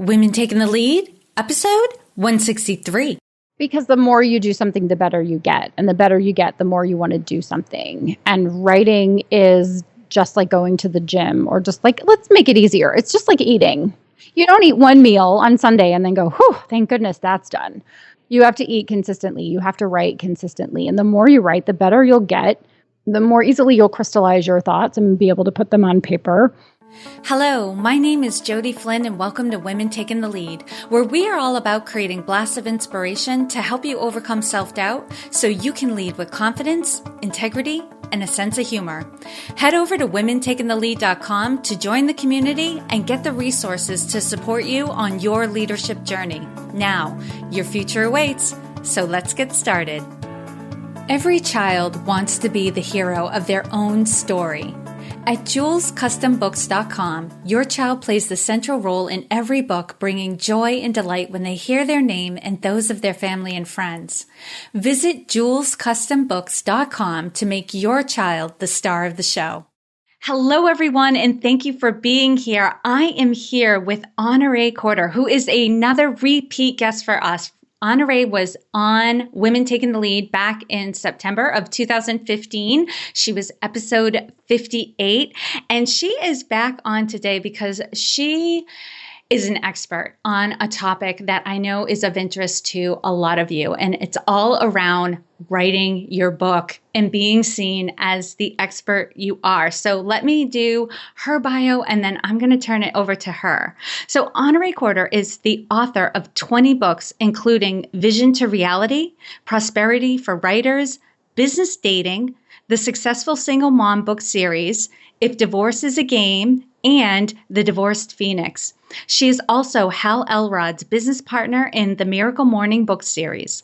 Women Taking the Lead, episode 163. Because the more you do something, the better you get. And the better you get, the more you want to do something. And writing is just like going to the gym, or just like, let's make it easier. It's just like eating. You don't eat one meal on Sunday and then go, whew, thank goodness that's done. You have to eat consistently. You have to write consistently. And the more you write, the better you'll get. The more easily you'll crystallize your thoughts and be able to put them on paper. Hello, my name is Jody Flynn and welcome to Women Taking the Lead, where we are all about creating blasts of inspiration to help you overcome self-doubt so you can lead with confidence, integrity, and a sense of humor. Head over to womentakingthelead.com to join the community and get the resources to support you on your leadership journey. Now, your future awaits, so let's get started. Every child wants to be the hero of their own story. At JulesCustomBooks.com, your child plays the central role in every book, bringing joy and delight when they hear their name and those of their family and friends. Visit JulesCustomBooks.com to make your child the star of the show. Hello, everyone, and thank you for being here. I am here with Honorée Corder, who is another repeat guest for us. Honorée was on Women Taking the Lead back in September of 2015. She was episode 58, and she is back on today because she is an expert on a topic that I know is of interest to a lot of you, and it's all around writing your book and being seen as the expert you are. So let me do her bio, and then I'm going to turn it over to her. So Honorée Corder is the author of 20 books, including Vision to Reality, Prosperity for Writers, Business Dating, the Successful Single Mom book series, If Divorce is a Game, and The Divorced Phoenix. She is also Hal Elrod's business partner in the Miracle Morning book series.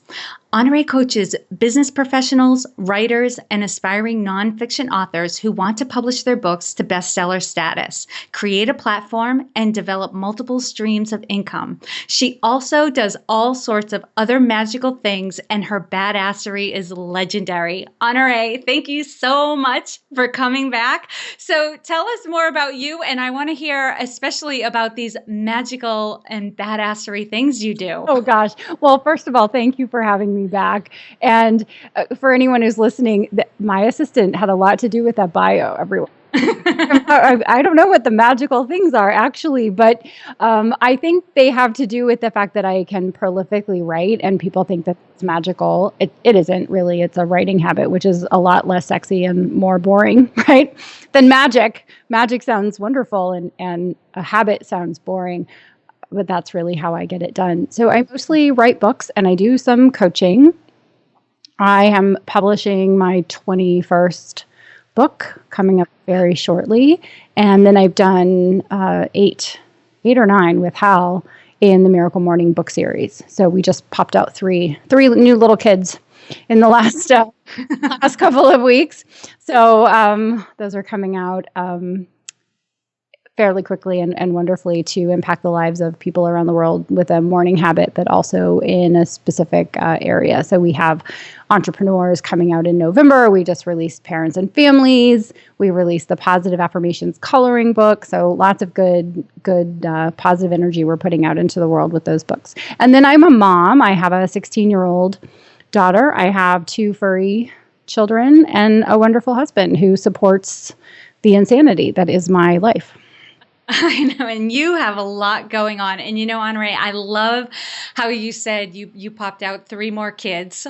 Honorée coaches business professionals, writers, and aspiring nonfiction authors who want to publish their books to bestseller status, create a platform, and develop multiple streams of income. She also does all sorts of other magical things, and her badassery is legendary. Honorée, thank you so much for coming back. So tell us more about you, and I want to hear especially about these magical and badassery things you do. Oh gosh. Well, first of all, thank you for having me back. And for anyone who's listening, my assistant had a lot to do with that bio, everyone. I don't know what the magical things are actually, but I think they have to do with the fact that I can prolifically write, and people think that it's magical. It isn't really. It's a writing habit, which is a lot less sexy and more boring, right, than magic. Magic sounds wonderful, and a habit sounds boring, but that's really how I get it done. So I mostly write books, and I do some coaching. I am publishing my 21st book coming up very shortly. And then I've done eight or nine with Hal in the Miracle Morning book series. So we just popped out three new little kids in the last couple of weeks. So those are coming out fairly quickly and wonderfully to impact the lives of people around the world with a morning habit, but also in a specific area. So we have entrepreneurs coming out in November. We just released Parents and Families. We released the Positive Affirmations coloring book. So lots of good positive energy we're putting out into the world with those books. And then I'm a mom. I have a 16-year-old daughter. I have 2 furry children and a wonderful husband who supports the insanity that is my life. I know, and you have a lot going on. And you know, Honorée, I love how you said you popped out 3 more kids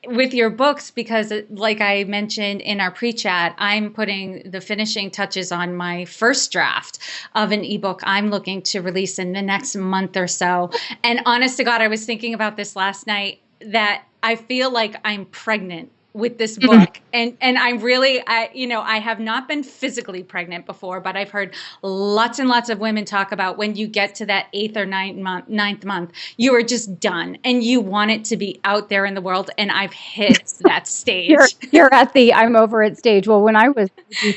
with your books, because like I mentioned in our pre-chat, I'm putting the finishing touches on my first draft of an ebook I'm looking to release in the next month or so. And honest to God, I was thinking about this last night, that I feel like I'm pregnant with this book. And I'm really, I have not been physically pregnant before, but I've heard lots and lots of women talk about when you get to that 8th or 9th month, you are just done and you want it to be out there in the world. And I've hit that stage. You're at the I'm over it stage. Well, when I was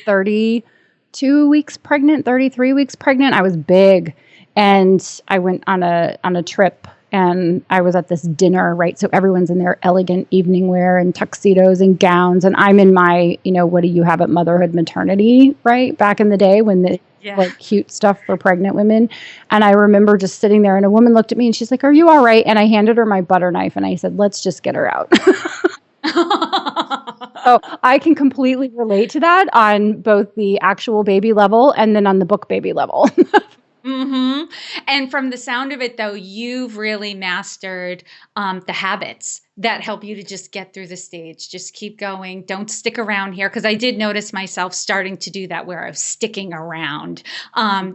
32 weeks pregnant, 33 weeks pregnant, I was big, and I went on a trip. And I was at this dinner, right? So everyone's in their elegant evening wear and tuxedos and gowns. And I'm in my, what do you have at motherhood maternity, right? Back in the day when Yeah. like cute stuff for pregnant women. And I remember just sitting there and a woman looked at me and she's like, "Are you all right?" And I handed her my butter knife and I said, "Let's just get her out." So I can completely relate to that on both the actual baby level and then on the book baby level. Mm-hmm. And from the sound of it, though, you've really mastered the habits that help you to just get through the stage. Just keep going. Don't stick around here. Because I did notice myself starting to do that where I was sticking around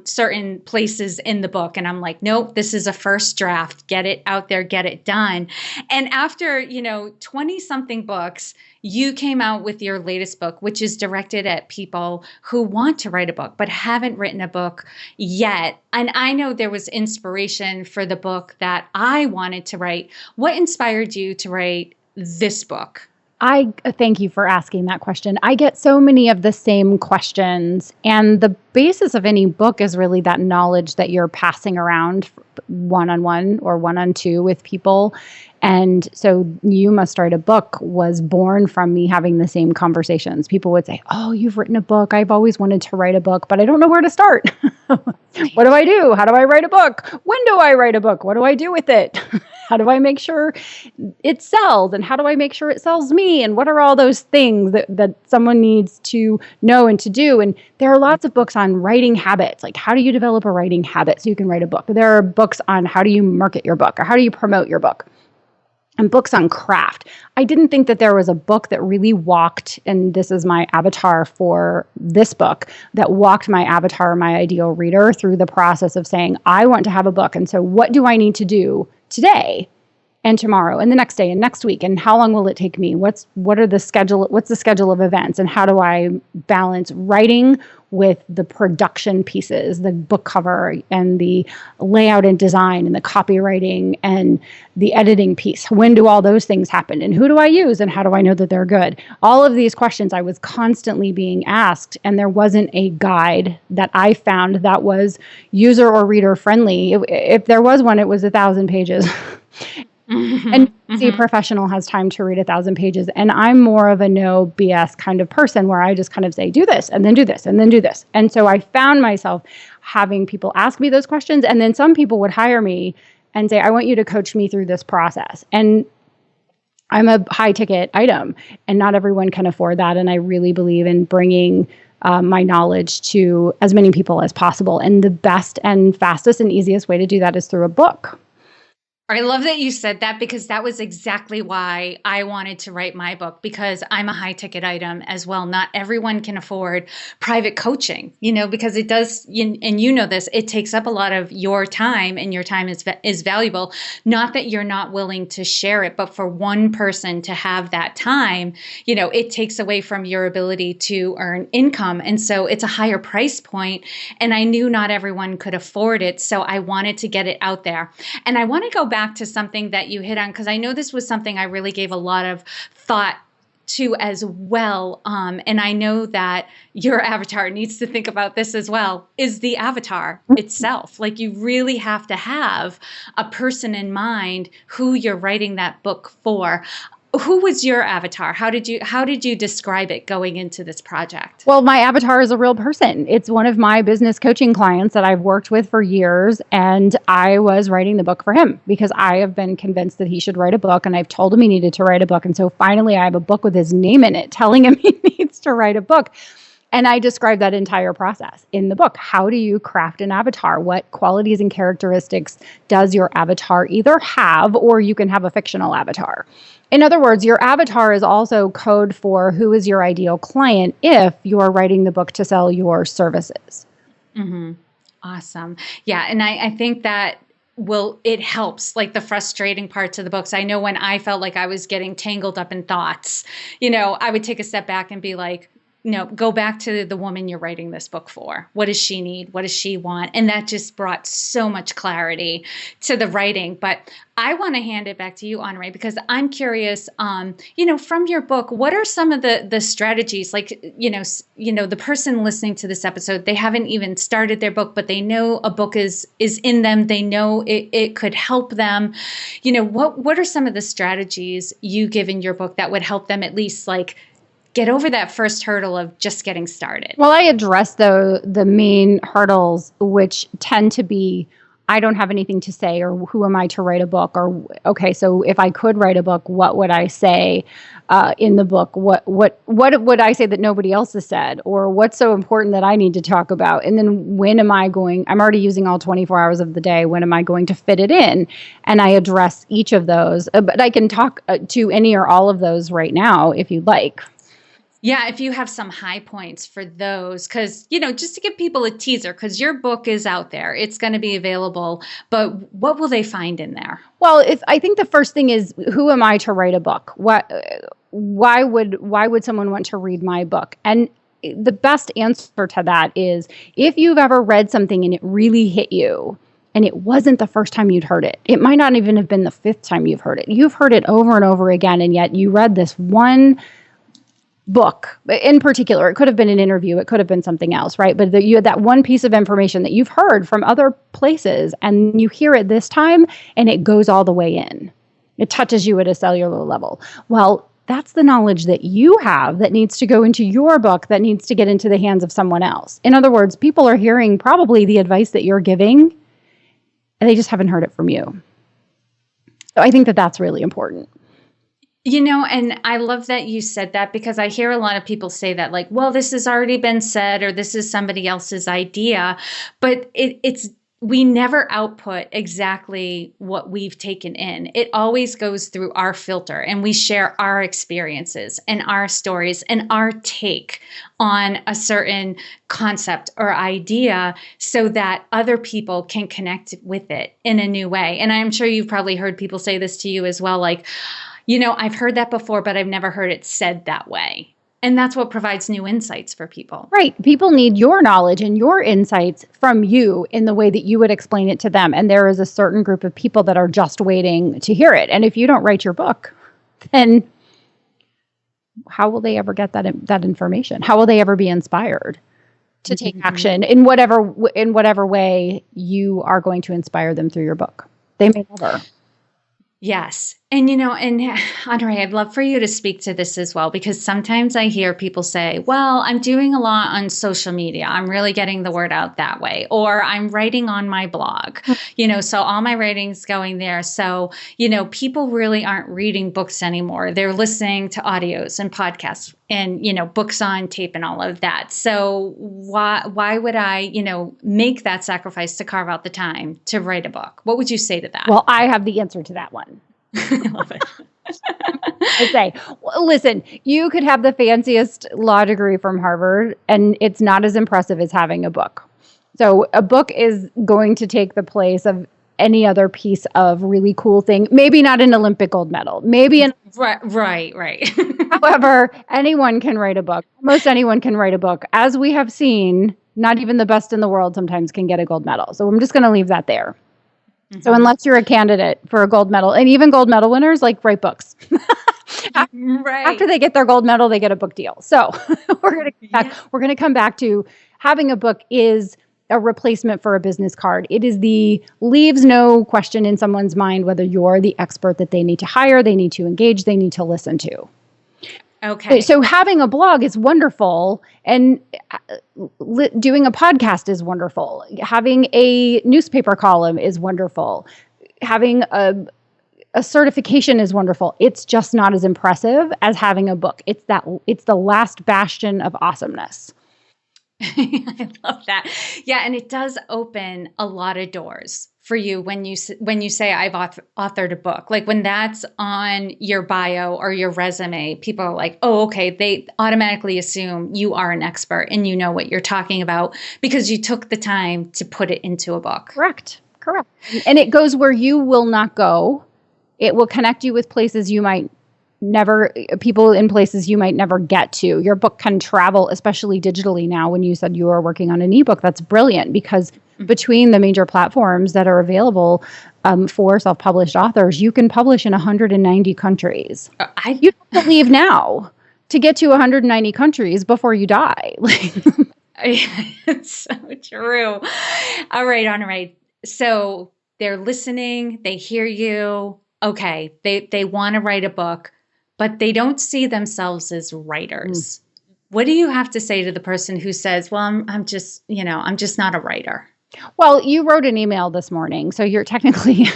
certain places in the book. And I'm like, nope, this is a first draft. Get it out there, get it done. And after, 20 something books, you came out with your latest book, which is directed at people who want to write a book but haven't written a book yet. And I know there was inspiration for the book that I wanted to write. What inspired you to write this book? I thank you for asking that question. I get so many of the same questions, and the basis of any book is really that knowledge that you're passing around one-on-one or one-on-two with people. And so You Must Write a Book was born from me having the same conversations. People would say, "Oh, you've written a book. I've always wanted to write a book, but I don't know where to start." What do I do? How do I write a book? When do I write a book? What do I do with it? How do I make sure it sells? And how do I make sure it sells me? And what are all those things that someone needs to know and to do? And there are lots of books on writing habits. Like, how do you develop a writing habit so you can write a book? There are books on how do you market your book or how do you promote your book? And books on craft. I didn't think that there was a book that really walked, and this is my avatar for this book, that walked my avatar, my ideal reader, through the process of saying, I want to have a book. And so what do I need to do today and tomorrow and the next day and next week? And how long will it take me? What's the schedule of events? And how do I balance writing with the production pieces, the book cover and the layout and design and the copywriting and the editing piece? When do all those things happen? And who do I use? And how do I know that they're good? All of these questions I was constantly being asked, and there wasn't a guide that I found that was user or reader friendly. If there was one, it was 1,000 pages. And see, a professional has time to read 1,000 pages. And I'm more of a no BS kind of person where I just kind of say, do this and then do this and then do this. And so I found myself having people ask me those questions. And then some people would hire me and say, I want you to coach me through this process. And I'm a high ticket item and not everyone can afford that. And I really believe in bringing my knowledge to as many people as possible. And the best and fastest and easiest way to do that is through a book. I love that you said that, because that was exactly why I wanted to write my book, because I'm a high ticket item as well. Not everyone can afford private coaching, because it does, and this, it takes up a lot of your time, and your time is valuable. Not that you're not willing to share it, but for one person to have that time, it takes away from your ability to earn income. And so it's a higher price point, and I knew not everyone could afford it. So I wanted to get it out there. And I want to go back to something that you hit on, because I know this was something I really gave a lot of thought to as well. And I know that your avatar needs to think about this as well, is the avatar itself. Like, you really have to have a person in mind who you're writing that book for. Who was your avatar? How did you describe it going into this project? Well, my avatar is a real person. It's one of my business coaching clients that I've worked with for years. And I was writing the book for him because I have been convinced that he should write a book. And I've told him he needed to write a book. And so finally I have a book with his name in it telling him he needs to write a book. And I describe that entire process in the book. How do you craft an avatar? What qualities and characteristics does your avatar either have, or you can have a fictional avatar? In other words, your avatar is also code for who is your ideal client if you're writing the book to sell your services. Mm-hmm. Awesome. Yeah. And I think that it helps, like the frustrating parts of the books. I know when I felt like I was getting tangled up in thoughts, I would take a step back and be like, go back to the woman you're writing this book for. What does she need? What does she want? And that just brought so much clarity to the writing. But I want to hand it back to you, Honorée, because I'm curious, from your book, what are some of the strategies? Like, the person listening to this episode, they haven't even started their book, but they know a book is in them. They know it could help them. What are some of the strategies you give in your book that would help them at least, like, get over that first hurdle of just getting started? Well, I address the main hurdles, which tend to be, I don't have anything to say, or who am I to write a book? Or, okay, so if I could write a book, what would I say in the book? What would I say that nobody else has said? Or what's so important that I need to talk about? And then when am I going, I'm already using all 24 hours of the day. When am I going to fit it in? And I address each of those. But I can talk to any or all of those right now if you'd like. Yeah, if you have some high points for those, because, just to give people a teaser, because your book is out there, it's going to be available, but what will they find in there? Well, I think the first thing is, who am I to write a book? Why would someone want to read my book? And the best answer to that is, if you've ever read something and it really hit you, and it wasn't the first time you'd heard it, it might not even have been the fifth time you've heard it. You've heard it over and over again, and yet you read this one book in particular. It could have been an interview, it could have been something else, right? But you had that one piece of information that you've heard from other places, and you hear it this time and it goes all the way in. It touches you at a cellular level. Well, that's the knowledge that you have that needs to go into your book, that needs to get into the hands of someone else. In other words, people are hearing probably the advice that you're giving, and they just haven't heard it from you. So I think that that's really important. And I love that you said that, because I hear a lot of people say that, like, well, this has already been said, or this is somebody else's idea, but we never output exactly what we've taken in. It always goes through our filter, and we share our experiences and our stories and our take on a certain concept or idea, so that other people can connect with it in a new way. And I'm sure you've probably heard people say this to you as well, like, I've heard that before, but I've never heard it said that way. And that's what provides new insights for people. Right. People need your knowledge and your insights from you in the way that you would explain it to them. And there is a certain group of people that are just waiting to hear it. And if you don't write your book, then how will they ever get that information? How will they ever be inspired to take action in whatever way you are going to inspire them through your book? They may never. Yes. And, Honorée, I'd love for you to speak to this as well, because sometimes I hear people say, well, I'm doing a lot on social media. I'm really getting the word out that way. Or I'm writing on my blog, so all my writing's going there. So, people really aren't reading books anymore. They're listening to audios and podcasts and, books on tape and all of that. So why would I, make that sacrifice to carve out the time to write a book? What would you say to that? Well, I have the answer to that one. I love it. I say, well, listen, you could have the fanciest law degree from Harvard, and it's not as impressive as having a book. So a book is going to take the place of any other piece of really cool thing. Maybe not an Olympic gold medal. Maybe right. However, anyone can write a book. Most anyone can write a book. As we have seen, not even the best in the world sometimes can get a gold medal. So I'm just going to leave that there. So unless you're a candidate for a gold medal, and even gold medal winners write books. Right. After they get their gold medal, they get a book deal. So we're going to come back to having a book is a replacement for a business card. It is leaves no question in someone's mind whether you're the expert that they need to hire, they need to engage, they need to listen to. Okay. So having a blog is wonderful, and doing a podcast is wonderful. Having a newspaper column is wonderful. Having a certification is wonderful. It's just not as impressive as having a book. It's the last bastion of awesomeness. I love that. Yeah, and it does open a lot of doors for you when you say I've authored a book. Like when that's on your bio or your resume, people are like, oh, okay. They automatically assume you are an expert and you know what you're talking about because you took the time to put it into a book. Correct. And it goes where you will not go. It will connect you with places you might people in places you might never get to. Your book can travel, especially digitally now. When you said you were working on an ebook, that's brilliant because between the major platforms that are available for self-published authors, you can publish in 190 countries. You have to leave now to get to 190 countries before you die. It's so true. All right, Honorée. So they're listening, they hear you. Okay, they want to write a book. but they don't see themselves as writers. What do you have to say to the person who says, well, I'm just not a writer? Well, you wrote an email this morning, so you're technically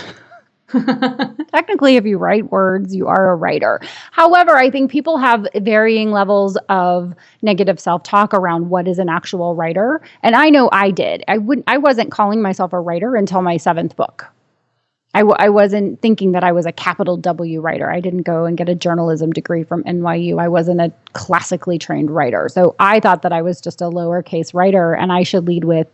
if you write words, you are a writer. However, I think people have varying levels of negative self-talk around what is an actual writer. And I know I did. I wasn't calling myself a writer until my 7th book. I wasn't thinking that I was a capital W writer. I didn't go and get a journalism degree from NYU. I wasn't a classically trained writer. So I thought that I was just a lowercase writer and I should lead with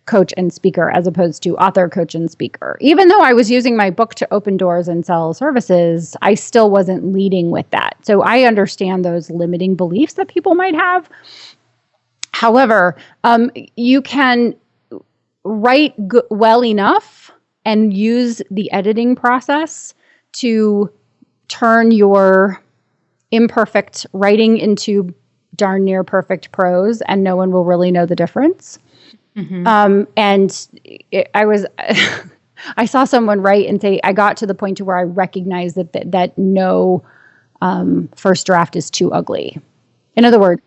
coach and speaker as opposed to author, coach, and speaker. Even though I was using my book to open doors and sell services, I still wasn't leading with that. So I understand those limiting beliefs that people might have. However, you can write well enough and use the editing process to turn your imperfect writing into darn near perfect prose, and no one will really know the difference. I saw someone write and say, I got to the point to where I recognized that no first draft is too ugly. In other words,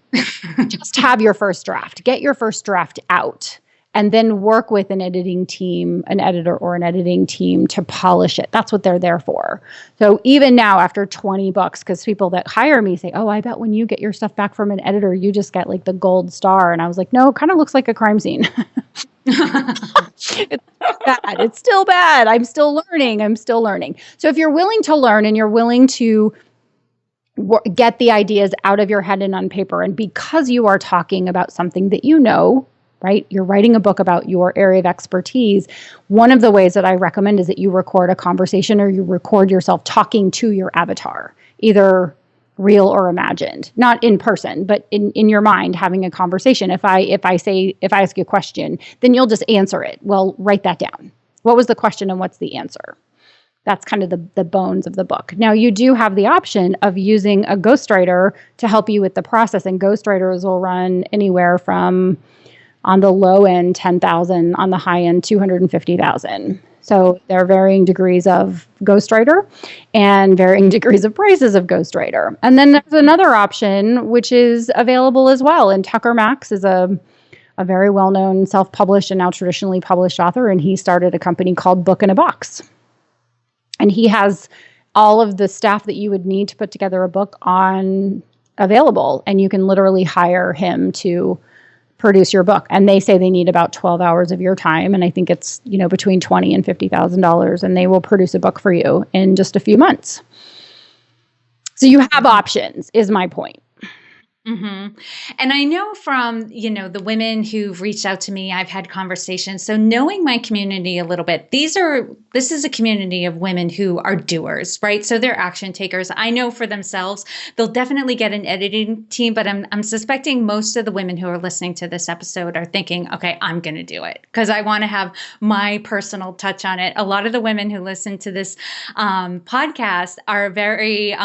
just have your first draft, get your first draft out, and then work with an editing team, an editor or an editing team to polish it. That's what they're there for. So even now, after 20 books, because people that hire me say, oh, I bet when you get your stuff back from an editor, you just get like the gold star. And I was like, no, it kind of looks like a crime scene. It's bad. It's still bad. I'm still learning. So if you're willing to learn and you're willing to get the ideas out of your head and on paper, and because you are talking about something that you know, right? You're writing a book about your area of expertise. One of the ways that I recommend is that you record a conversation or you record yourself talking to your avatar, either real or imagined, not in person, but in your mind, having a conversation. If I ask you a question, then you'll just answer it. Well, write that down. What was the question and what's the answer? That's kind of the bones of the book. Now, you do have the option of using a ghostwriter to help you with the process, and ghostwriters will run anywhere from, on the low end, $10,000, on the high end, $250,000. So there are varying degrees of ghostwriter and varying degrees of prices of ghostwriter. And then there's another option, which is available as well. And Tucker Max is a very well-known self-published and now traditionally published author, and he started a company called Book in a Box. And he has all of the staff that you would need to put together a book on available, and you can literally hire him to produce your book. And they say they need about 12 hours of your time. And I think it's, between $20,000 and $50,000, and they will produce a book for you in just a few months. So you have options, is my point. Mm-hmm. And I know from, the women who've reached out to me, I've had conversations. So knowing my community a little bit, this is a community of women who are doers, right? So they're action takers. I know for themselves, they'll definitely get an editing team, but I'm suspecting most of the women who are listening to this episode are thinking, okay, I'm going to do it because I want to have my personal touch on it. A lot of the women who listen to this podcast are very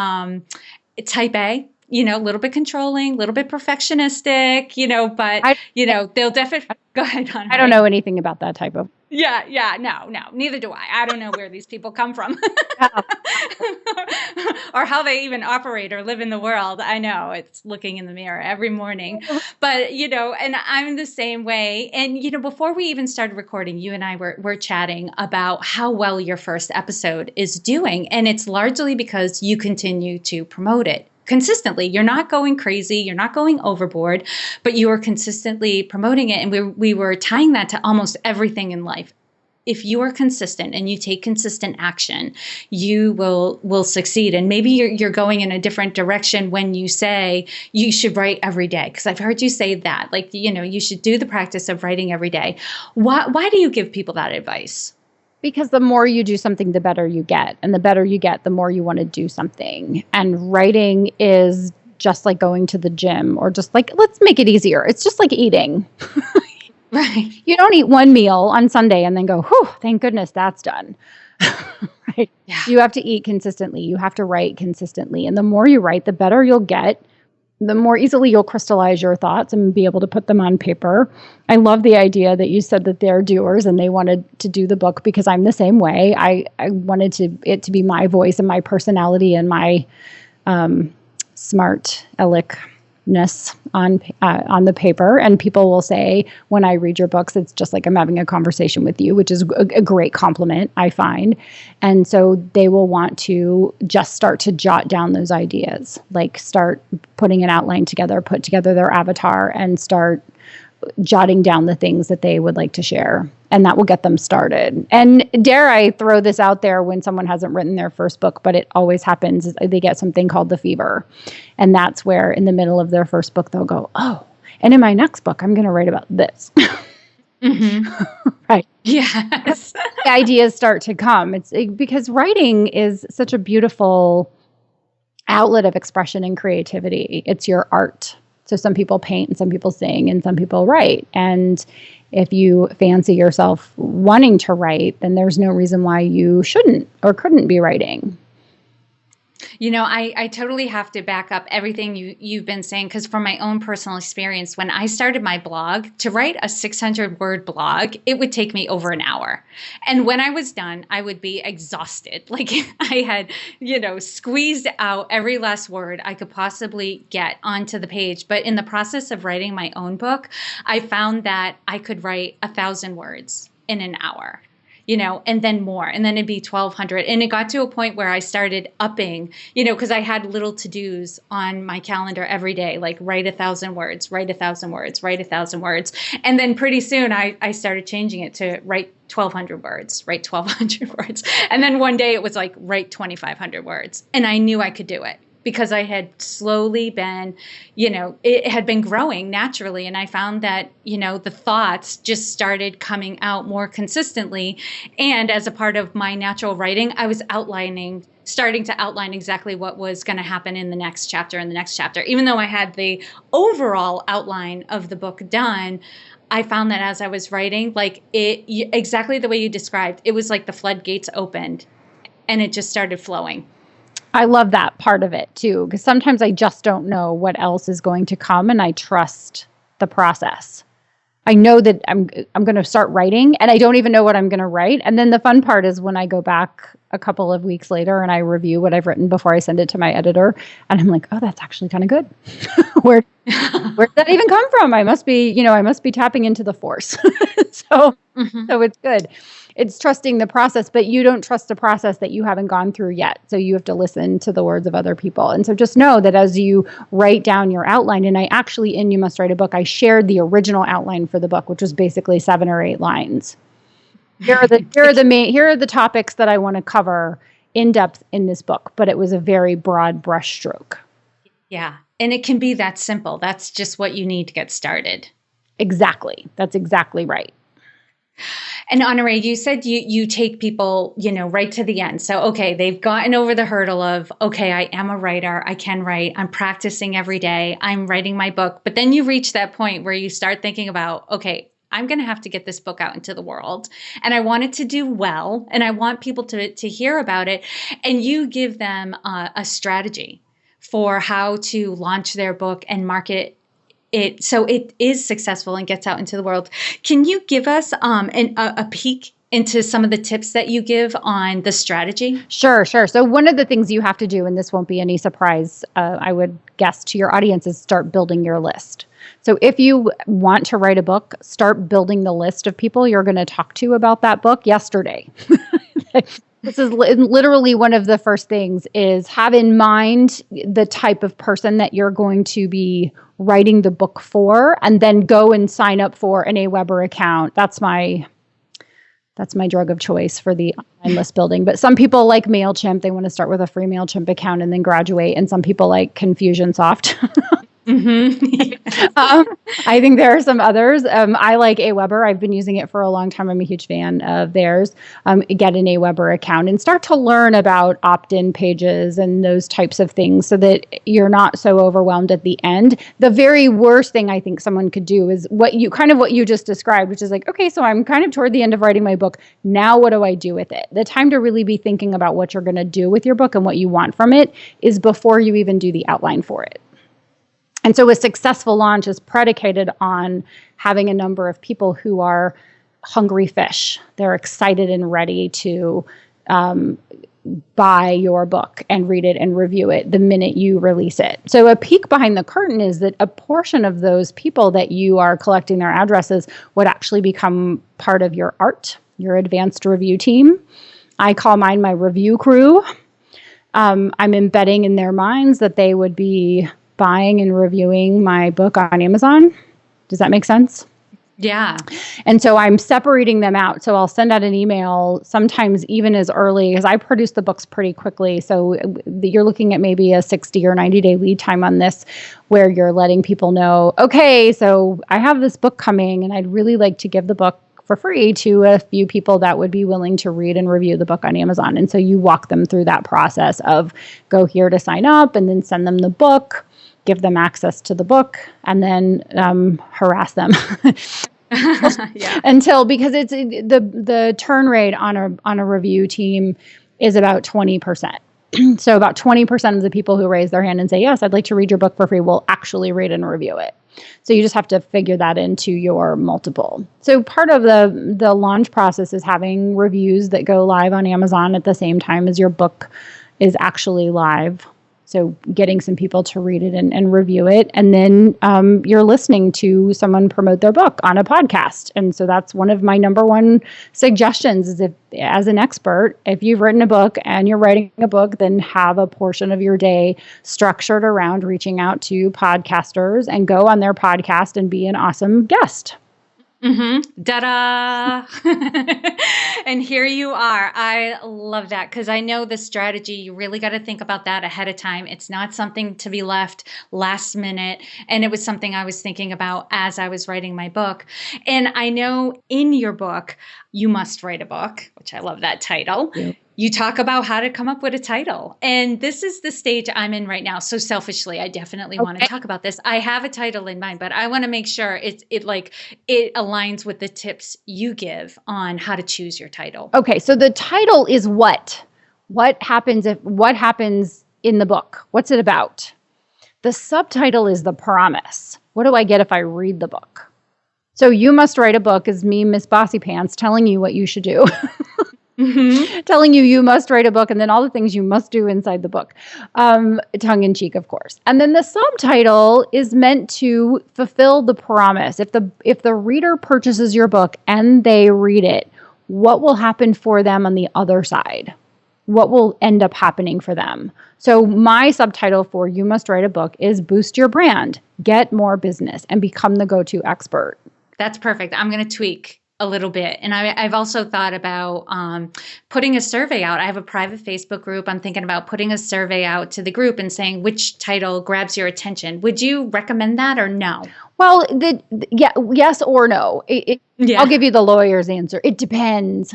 type A. A little bit controlling, a little bit perfectionistic, but, they'll definitely go ahead. I don't know anything about that type of. Yeah. No, neither do I. I don't know where these people come from or how they even operate or live in the world. I know it's looking in the mirror every morning, but, and I'm the same way. And, before we even started recording, you and I were chatting about how well your first episode is doing. And it's largely because you continue to promote it consistently. You're not going crazy. You're not going overboard, but you are consistently promoting it. And we were tying that to almost everything in life. If you are consistent and you take consistent action, you will succeed. And maybe you're going in a different direction when you say you should write every day. Because I've heard you say that, you should do the practice of writing every day. Why do you give people that advice? Because the more you do something, the better you get. And the better you get, the more you want to do something. And writing is just like going to the gym, or just like, let's make it easier. It's just like eating. Right. You don't eat one meal on Sunday and then go, whew, thank goodness that's done. Right? Yeah. You have to eat consistently. You have to write consistently. And the more you write, the better you'll get. The more easily you'll crystallize your thoughts and be able to put them on paper. I love the idea that you said that they're doers and they wanted to do the book, because I'm the same way. I wanted it to be my voice and my personality and my smart aleckness on the paper. And people will say, when I read your books, it's just like I'm having a conversation with you, which is a great compliment, I find. And so they will want to just start to jot down those ideas, like start putting an outline together, put together their avatar, and start jotting down the things that they would like to share. And that will get them started. And dare I throw this out there when someone hasn't written their first book, but it always happens. They get something called the fever. And that's where in the middle of their first book, they'll go, oh, and in my next book, I'm going to write about this. Mm-hmm. Right. Yes. The ideas start to come. It's because writing is such a beautiful outlet of expression and creativity. It's your art. So some people paint and some people sing and some people write. And if you fancy yourself wanting to write, then there's no reason why you shouldn't or couldn't be writing. You know, I totally have to back up everything you've been saying, because from my own personal experience, when I started my blog, to write a 600-word blog, it would take me over an hour. And when I was done, I would be exhausted. Like I had, squeezed out every last word I could possibly get onto the page. But in the process of writing my own book, I found that I could write 1,000 words in an hour. And then more, and then it'd be 1,200. And it got to a point where I started upping, because I had little to-dos on my calendar every day, like write 1,000 words, write 1,000 words, write 1,000 words. And then pretty soon I started changing it to write 1,200 words, write 1,200 words. And then one day it was like, write 2,500 words. And I knew I could do it, because I had slowly been, it had been growing naturally. And I found that, the thoughts just started coming out more consistently. And as a part of my natural writing, I was starting to outline exactly what was going to happen in the next chapter and the next chapter. Even though I had the overall outline of the book done, I found that as I was writing, exactly the way you described, it was like the floodgates opened and it just started flowing. I love that part of it too, because sometimes I just don't know what else is going to come, and I trust the process. I know that I'm going to start writing, and I don't even know what I'm going to write. And then the fun part is when I go back a couple of weeks later and I review what I've written before I send it to my editor, and I'm like, oh, that's actually kind of good. Where did that even come from? I must be tapping into the force. So it's good. It's trusting the process, but you don't trust a process that you haven't gone through yet. So you have to listen to the words of other people. And so just know that as you write down your outline, and I actually, in You Must Write a Book, I shared the original outline for the book, which was basically 7 or 8 lines. Here are the topics that I want to cover in depth in this book, but it was a very broad brushstroke. Yeah. And it can be that simple. That's just what you need to get started. Exactly. That's exactly right. And Honorée, you said you take people, right to the end. So, okay, they've gotten over the hurdle of, okay, I am a writer. I can write. I'm practicing every day. I'm writing my book. But then you reach that point where you start thinking about, okay, I'm going to have to get this book out into the world. And I want it to do well. And I want people to hear about it. And you give them a strategy for how to launch their book and market it so it is successful and gets out into the world. Can you give us a peek into some of the tips that you give on the strategy? Sure. So one of the things you have to do, and this won't be any surprise, I would guess to your audience, is start building your list. So if you want to write a book, start building the list of people you're going to talk to about that book yesterday. This is literally one of the first things, is have in mind the type of person that you're going to be writing the book for, and then go and sign up for an AWeber account. That's my drug of choice for the online list building. But some people like MailChimp. They want to start with a free MailChimp account and then graduate. And some people like Confusionsoft. I think there are some others. I like AWeber. I've been using it for a long time. I'm a huge fan of theirs. Get an AWeber account and start to learn about opt-in pages and those types of things so that you're not so overwhelmed at the end. The very worst thing I think someone could do is what you just described, which is like, okay, so I'm kind of toward the end of writing my book. Now what do I do with it? The time to really be thinking about what you're going to do with your book and what you want from it is before you even do the outline for it. And so a successful launch is predicated on having a number of people who are hungry fish. They're excited and ready to buy your book and read it and review it the minute you release it. So a peek behind the curtain is that a portion of those people that you are collecting their addresses would actually become part of your ART, your advanced review team. I call mine my review crew. I'm embedding in their minds that they would be buying and reviewing my book on Amazon. Does that make sense? Yeah. And so I'm separating them out. So I'll send out an email sometimes even as early, because I produce the books pretty quickly. So you're looking at maybe a 60 or 90-day lead time on this, where you're letting people know, okay, so I have this book coming and I'd really like to give the book for free to a few people that would be willing to read and review the book on Amazon. And so you walk them through that process of go here to sign up and then send them the book, give them access to the book, and then harass them until, because it's the turn rate on a review team is about 20%. So about 20% of the people who raise their hand and say, yes, I'd like to read your book for free, will actually read and review it. So you just have to figure that into your multiple. So part of the launch process is having reviews that go live on Amazon at the same time as your book is actually live. So getting some people to read it and review it. And then you're listening to someone promote their book on a podcast. And so that's one of my number one suggestions is, if, as an expert, if you've written a book and you're writing a book, then have a portion of your day structured around reaching out to podcasters and go on their podcast and be an awesome guest. Mm-hmm. Da-da! And here you are. I love that, because I know the strategy. You really got to think about that ahead of time. It's not something to be left last minute. And it was something I was thinking about as I was writing my book. And I know in your book, You Must Write a Book, which I love that title. Yeah. You talk about how to come up with a title. And this is the stage I'm in right now. So selfishly, I definitely want to talk about this. I have a title in mind, but I want to make sure it aligns with the tips you give on how to choose your title. Okay, so the title is what? What happens in the book? What's it about? The subtitle is the promise. What do I get if I read the book? So You Must Write a Book is me, Miss Bossy Pants, telling you what you should do. Mm-hmm. Telling you must write a book, and then all the things you must do inside the book, tongue in cheek, of course. And then the subtitle is meant to fulfill the promise. If the reader purchases your book and they read it, what will happen for them on the other side? What will end up happening for them? So my subtitle for You Must Write a Book is Boost Your Brand, Get More Business, and Become the Go-To Expert. That's perfect. I'm going to tweak a little bit. And I've also thought about putting a survey out. I have a private Facebook group. I'm thinking about putting a survey out to the group and saying which title grabs your attention. Would you recommend that or no? Well, yes or no. I'll give you the lawyer's answer. It depends.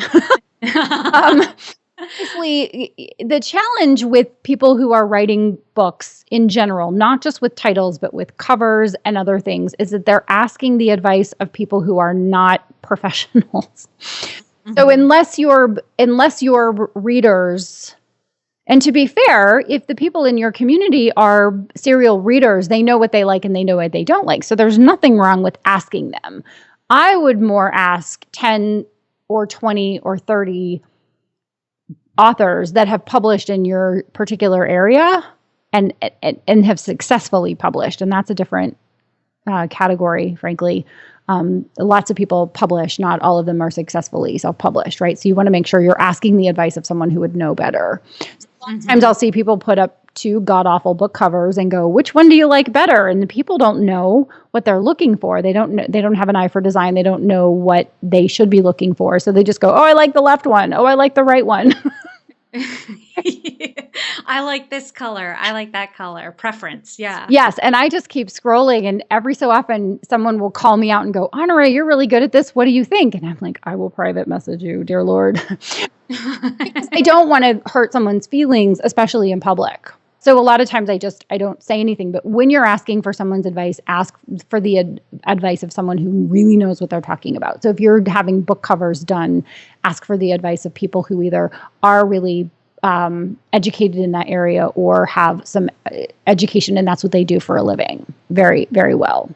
Honestly, the challenge with people who are writing books in general, not just with titles, but with covers and other things, is that they're asking the advice of people who are not professionals. Mm-hmm. So unless your readers, and to be fair, if the people in your community are serial readers, they know what they like and they know what they don't like. So there's nothing wrong with asking them. I would more ask 10 or 20 or 30 authors that have published in your particular area and have successfully published. And that's a different category, frankly. Lots of people publish, not all of them are successfully self-published, right? So you want to make sure you're asking the advice of someone who would know better. Sometimes I'll see people put up 2 god-awful book covers and go, which one do you like better? And the people don't know what they're looking for. They don't have an eye for design. They don't know what they should be looking for. So they just go, oh, I like the left one. Oh, I like the right one. I like this color. I like that color. Preference. Yeah. Yes. And I just keep scrolling, and every so often someone will call me out and go, Honorée, you're really good at this. What do you think? And I'm like, I will private message you, dear Lord. Because I don't want to hurt someone's feelings, especially in public. So a lot of times I don't say anything, but when you're asking for someone's advice, ask for the advice of someone who really knows what they're talking about. So if you're having book covers done, ask for the advice of people who either are really educated in that area or have some education, and that's what they do for a living very, very well.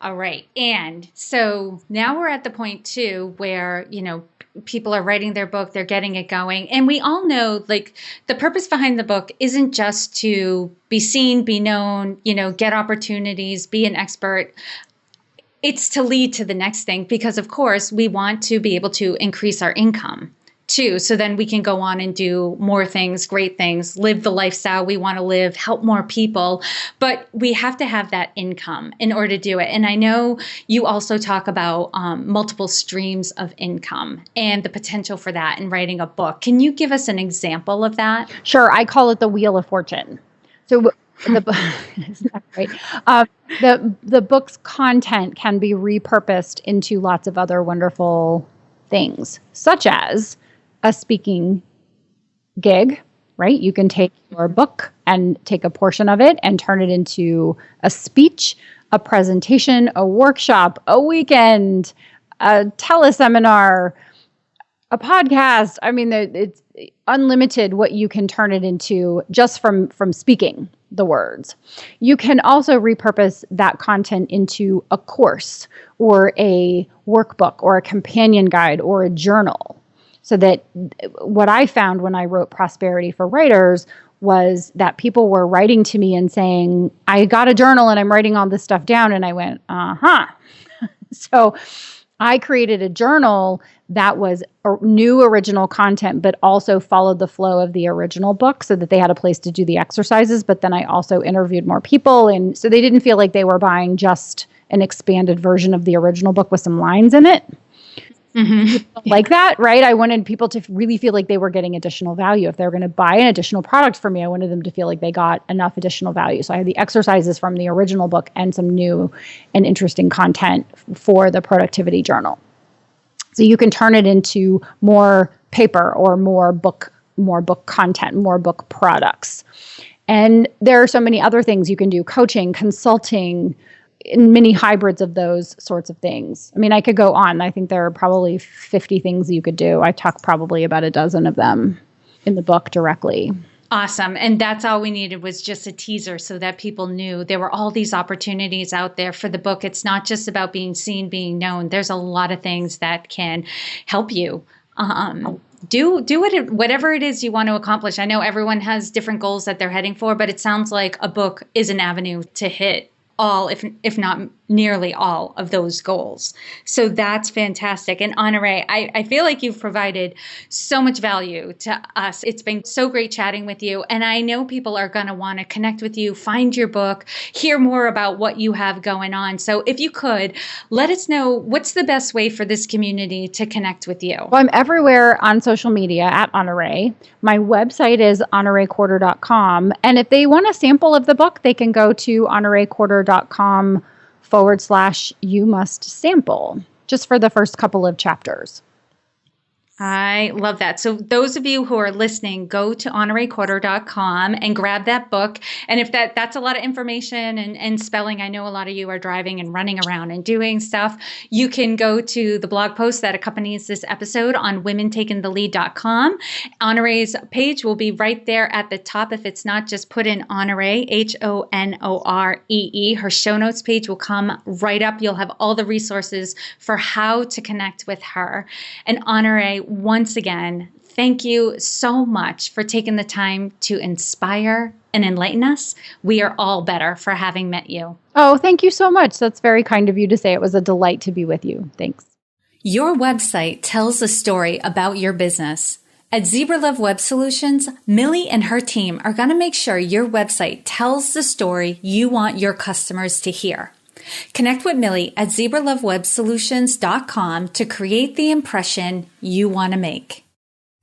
All right. And so now we're at the point too where, people are writing their book, they're getting it going. And we all know like the purpose behind the book isn't just to be seen, be known, get opportunities, be an expert. It's to lead to the next thing because of course we want to be able to increase our income too. So then we can go on and do more things, great things, live the lifestyle we want to live, help more people. But we have to have that income in order to do it. And I know you also talk about multiple streams of income and the potential for that in writing a book. Can you give us an example of that? Sure. I call it the Wheel of Fortune. So isn't that great? The book's content can be repurposed into lots of other wonderful things, such as a speaking gig, right? You can take your book and take a portion of it and turn it into a speech, a presentation, a workshop, a weekend, a teleseminar, a podcast. I mean, it's unlimited what you can turn it into just from speaking the words. You can also repurpose that content into a course or a workbook or a companion guide or a journal. So that what I found when I wrote Prosperity for Writers was that people were writing to me and saying, I got a journal and I'm writing all this stuff down. And I went, So I created a journal that was new original content, but also followed the flow of the original book so that they had a place to do the exercises. But then I also interviewed more people. And so they didn't feel like they were buying just an expanded version of the original book with some lines in it. Mm-hmm. Like that, right? I wanted people to really feel like they were getting additional value. If they were going to buy an additional product from me, I wanted them to feel like they got enough additional value. So I had the exercises from the original book and some new and interesting content for the productivity journal. So you can turn it into more paper or more book content, more book products. And there are so many other things you can do: coaching, consulting, in many hybrids of those sorts of things. I mean, I could go on. I think there are probably 50 things you could do. I talk probably about a dozen of them in the book directly. Awesome. And that's all we needed was just a teaser so that people knew there were all these opportunities out there for the book. It's not just about being seen, being known. There's a lot of things that can help you do it, whatever it is you want to accomplish. I know everyone has different goals that they're heading for, but it sounds like a book is an avenue to hit all, if not nearly all of those goals. So that's fantastic. And Honorée, I feel like you've provided so much value to us. It's been so great chatting with you. And I know people are going to want to connect with you, find your book, hear more about what you have going on. So if you could, let us know what's the best way for this community to connect with you. Well, I'm everywhere on social media at Honorée. My website is honoreecorder.com. And if they want a sample of the book, they can go to honoreecorder.com/you must sample, just for the first couple of chapters. I love that. So those of you who are listening, go to honoreecorder.com and grab that book. And if that's a lot of information and spelling, I know a lot of you are driving and running around and doing stuff. You can go to the blog post that accompanies this episode on womentakingthelead.com. Honoree's page will be right there at the top. If it's not, just put in Honorée, Honoree. Her show notes page will come right up. You'll have all the resources for how to connect with her. And Honorée, once again, thank you so much for taking the time to inspire and enlighten us. We are all better for having met you. Oh, thank you so much. That's very kind of you to say. It was a delight to be with you. Thanks. Your website tells a story about your business. At Zebra Love Web Solutions, Millie and her team are going to make sure your website tells the story you want your customers to hear. Connect with Millie at zebralovewebsolutions.com to create the impression you want to make.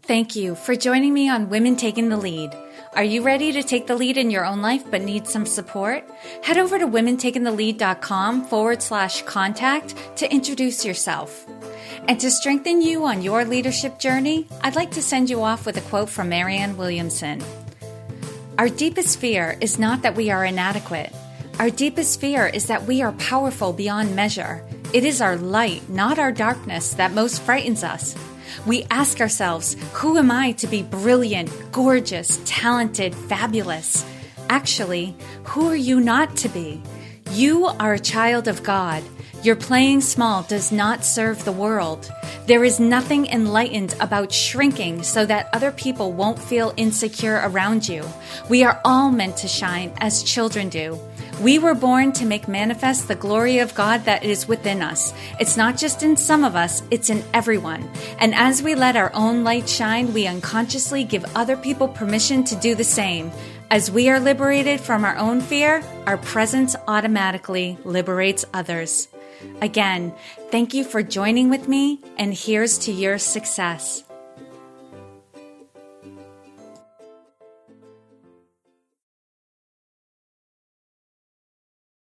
Thank you for joining me on Women Taking the Lead. Are you ready to take the lead in your own life but need some support? Head over to womentakingthelead.com/contact to introduce yourself. And to strengthen you on your leadership journey, I'd like to send you off with a quote from Marianne Williamson. Our deepest fear is not that we are inadequate. Our deepest fear is that we are powerful beyond measure. It is our light, not our darkness, that most frightens us. We ask ourselves, who am I to be brilliant, gorgeous, talented, fabulous? Actually, who are you not to be? You are a child of God. Your playing small does not serve the world. There is nothing enlightened about shrinking so that other people won't feel insecure around you. We are all meant to shine as children do. We were born to make manifest the glory of God that is within us. It's not just in some of us, it's in everyone. And as we let our own light shine, we unconsciously give other people permission to do the same. As we are liberated from our own fear, our presence automatically liberates others. Again, thank you for joining with me, and here's to your success.